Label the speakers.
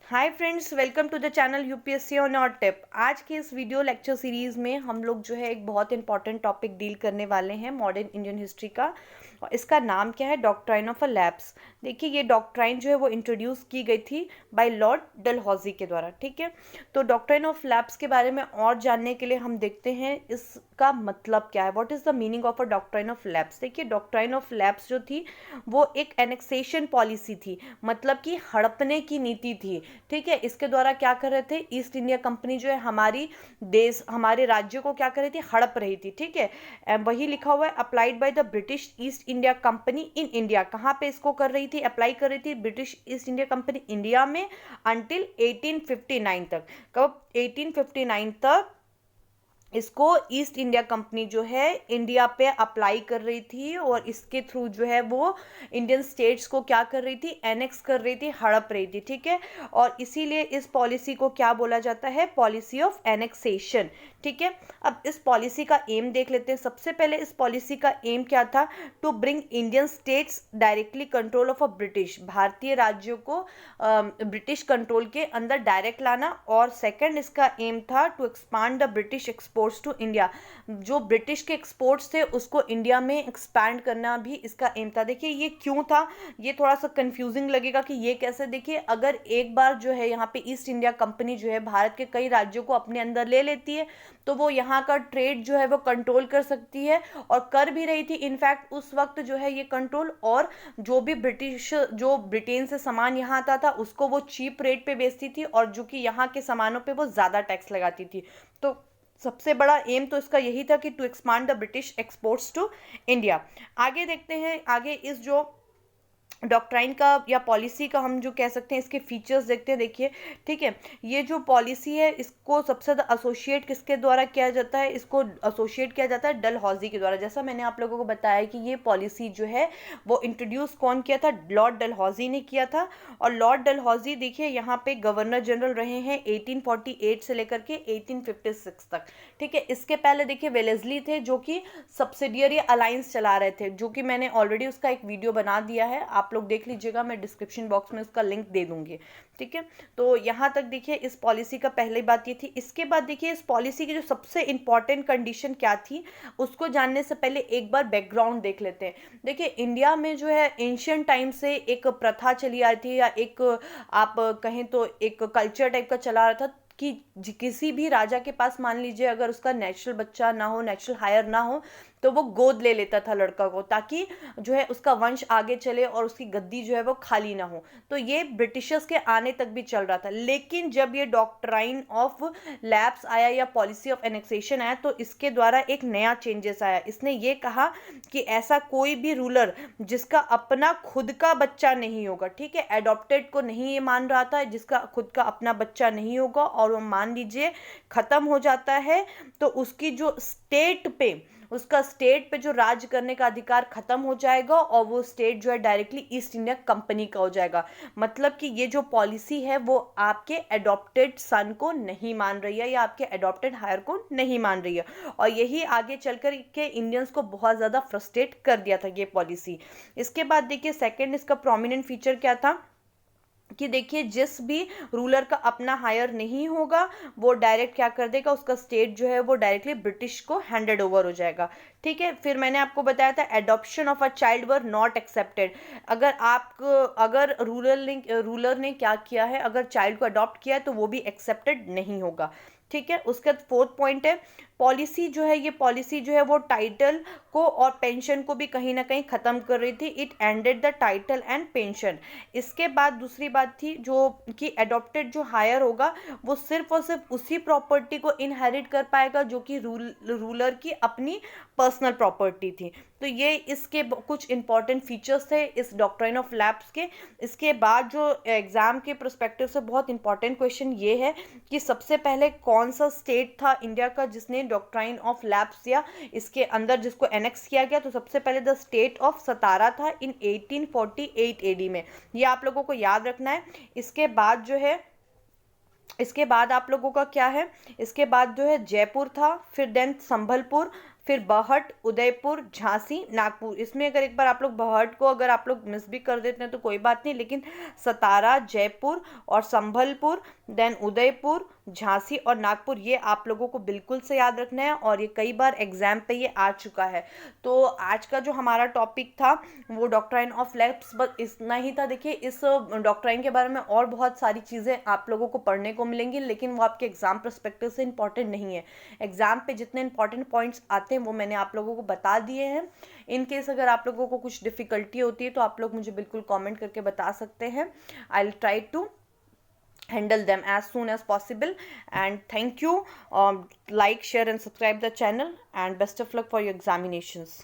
Speaker 1: Hi friends, welcome to the channel UPSC on और tip. आज के इस वीडियो लेक्चर सीरीज़ में हम लोग जो है एक बहुत इंपॉर्टेंट टॉपिक डील करने वाले हैं मॉडर्न इंडियन हिस्ट्री का। और इसका नाम क्या है? Doctrine of a lapse. देखिए, ये डॉक्ट्राइन जो है वो इंट्रोड्यूस की गई थी बाय लॉर्ड डलहौजी के द्वारा। ठीक है, तो डॉक्ट्राइन ऑफ लैप्स के बारे में और जानने के लिए हम देखते हैं इसका मतलब क्या है। What is the meaning of a doctrine of lapse? देखिए, डॉक्ट्राइन ऑफ लैप्स जो थी वो एक एनेक्सेशन पॉलिसी थी, मतलब कि हड़पने की नीति थी। ठीक है, इसके द्वारा क्या कर रहे थे? ईस्ट इंडिया कंपनी जो है हमारे राज्यों को क्या कर रही थी? हड़प रही थी। ठीक है, वही लिखा हुआ है applied by the British east India company in India. कहाँ पे इसको कर रही थी? अप्लाई कर रही थी British east India company India में अंटिल 1859 तक। कब? 1859 तक इसको ईस्ट इंडिया कंपनी जो है इंडिया पे अप्लाई कर रही थी, और इसके थ्रू जो है वो इंडियन स्टेट्स को क्या कर रही थी? एनेक्स कर रही थी, हड़प रही थी। ठीक है, और इसीलिए इस पॉलिसी को क्या बोला जाता है? Policy of annexation. ठीक है, अब इस पॉलिसी का एम देख लेते हैं। सबसे पहले इस पॉलिसी का एम क्या था? To bring Indian states directly control of a British. भारतीय राज्यों को ब्रिटिश कंट्रोल के अंदर डायरेक्ट लाना। और सेकंड इसका एम था to expand the British exports to India. जो ब्रिटिश के एक्सपोर्ट्स थे उसको इंडिया में एक्सपैंड करना भी इसका एम था। देखिए, ये क्यों था? ये थोड़ा सा कंफ्यूजिंग लगेगा कि ये कैसे। देखिए, अगर एक बार जो है यहाँ पे ईस्ट इंडिया कंपनी जो है भारत के कई राज्यों को अपने अंदर ले लेती है, तो वो यहाँ का ट्रेड जो है वो कंट्रोल कर सकती है, और कर भी रही थी इनफैक्ट उस वक्त जो है ये कंट्रोल। और जो ब्रिटेन से सामान यहाँ आता था उसको वो चीप रेट पे बेचती थी, और जो कि यहाँ के सामानों पे वो ज़्यादा टैक्स लगाती थी। तो सबसे बड़ा एम तो इसका यही था कि to expand the British exports to India. आगे देखते हैं, आगे इस जो डॉक्ट्राइन का या पॉलिसी का हम जो कह सकते हैं इसके फीचर्स देखते हैं। देखिए, ठीक है, ये जो पॉलिसी है इसको सबसे ज़्यादा एसोसिएट किसके द्वारा किया जाता है? इसको एसोसिएट किया जाता है डलहौजी के द्वारा। जैसा मैंने आप लोगों को बताया कि ये पॉलिसी जो है वो इंट्रोड्यूस कौन किया था? लॉर्ड डलहौजी ने किया था। और लॉर्ड डलहौजी देखिए यहाँ पे गवर्नर जनरल रहे हैं 1848 से लेकर के 1856 तक। ठीक है, इसके पहले देखिए वेलेस्ली थे जो कि सब्सिडियरी अलायंस चला रहे थे, जो कि मैंने ऑलरेडी उसका एक वीडियो बना दिया है, आप लोग देख लीजिएगा, मैं डिस्क्रिप्शन बॉक्स में उसका लिंक दे दूंगी। ठीक है, तो यहाँ तक देखिए इस पॉलिसी का पहली बात ये थी। इसके बाद देखिए इस पॉलिसी की जो सबसे इंपॉर्टेंट कंडीशन क्या थी उसको जानने से पहले एक बार बैकग्राउंड देख लेते हैं। देखिए, इंडिया में जो है एंशियंट टाइम से एक प्रथा चली आ रही थी, या एक आप कहें तो एक कल्चर टाइप का चला रहा था कि किसी भी राजा के पास मान लीजिए अगर उसका नेचुरल बच्चा ना हो, नेचुरल हायर ना हो, तो वो गोद ले लेता था लड़का को, ताकि जो है उसका वंश आगे चले और उसकी गद्दी जो है वो खाली ना हो। तो ये ब्रिटिशर्स के आने तक भी चल रहा था। लेकिन जब ये डॉक्ट्राइन ऑफ लैप्स आया या पॉलिसी ऑफ एनेक्सेशन आया, तो इसके द्वारा एक नया चेंजेस आया। इसने ये कहा कि ऐसा कोई भी रूलर जिसका अपना खुद का बच्चा नहीं होगा, ठीक है, एडॉप्टेड को नहीं ये मान रहा था, जिसका खुद का अपना बच्चा नहीं होगा और वो मान लीजिए खत्म हो जाता है, तो उसका स्टेट पे जो राज करने का अधिकार खत्म हो जाएगा, और वो स्टेट जो है डायरेक्टली ईस्ट इंडिया कंपनी का हो जाएगा। मतलब कि ये जो पॉलिसी है वो आपके एडॉप्टेड सन को नहीं मान रही है, या आपके एडॉप्टेड हायर को नहीं मान रही है। और यही आगे चलकर के इंडियंस को बहुत ज़्यादा फ्रस्ट्रेट कर दिया था ये पॉलिसी। इसके बाद देखिए सेकेंड इसका प्रोमिनेंट फीचर क्या था कि देखिए जिस भी रूलर का अपना हायर नहीं होगा वो डायरेक्ट क्या कर देगा, उसका स्टेट जो है वो डायरेक्टली ब्रिटिश को हैंडेड ओवर हो जाएगा। ठीक है, फिर मैंने आपको बताया था adoption of a child were not accepted. अगर रूलर ने क्या किया है, अगर चाइल्ड को अडॉप्ट किया है तो वो भी एक्सेप्टेड नहीं होगा। ठीक है, उसका फोर्थ पॉइंट है पॉलिसी जो है वो टाइटल को और पेंशन को भी कहीं ना कहीं ख़त्म कर रही थी। It ended the title and pension. इसके बाद दूसरी बात थी जो कि एडॉप्टेड जो हायर होगा वो सिर्फ और सिर्फ उसी प्रॉपर्टी को इनहेरिट कर पाएगा जो कि रूलर की अपनी पर्सनल प्रॉपर्टी थी। तो ये इसके कुछ इंपॉर्टेंट फीचर्स थे इस डॉक्ट्राइन ऑफ लैप्स के। इसके बाद जो एग्जाम के पर्सपेक्टिव से बहुत इंपॉर्टेंट क्वेश्चन ये है कि सबसे पहले कौन सा स्टेट था इंडिया का जिसने डॉक्ट्राइन ऑफ लैप्स या इसके अंदर जिसको एनेक्स किया गया? तो सबसे पहले द स्टेट ऑफ सतारा था इन 1848 एडी में। ये आप लोगों को याद रखना है। इसके बाद आप लोगों का क्या है? इसके बाद जो है जयपुर था, फिर देन संभलपुर, फिर बहट, उदयपुर, झांसी, नागपुर। इसमें अगर एक बार आप लोग बहट को अगर आप लोग मिस भी कर देते हैं तो कोई बात नहीं, लेकिन सतारा, जयपुर और संभलपुर, देन उदयपुर, झांसी और नागपुर, ये आप लोगों को बिल्कुल से याद रखना है, और ये कई बार एग्जाम पे ये आ चुका है। तो आज का जो हमारा टॉपिक था वो डॉक्ट्राइन ऑफ लैप्स, बस इतना ही था। देखिए, इस डॉक्ट्राइन के बारे में और बहुत सारी चीज़ें आप लोगों को पढ़ने को मिलेंगी, लेकिन वो आपके एग्जाम परस्पेक्टिव से इंपॉर्टेंट नहीं है। एग्जाम पे जितने इंपॉर्टेंट पॉइंट्स आते हैं वो मैंने आप लोगों को बता दिए हैं। इन केस अगर आप लोगों को कुछ डिफिकल्टी होती है तो आप लोग मुझे बिल्कुल कमेंट करके बता सकते हैं। I will try to handle them as soon as possible, and thank you. Like, share and subscribe the channel, and best of luck for your examinations.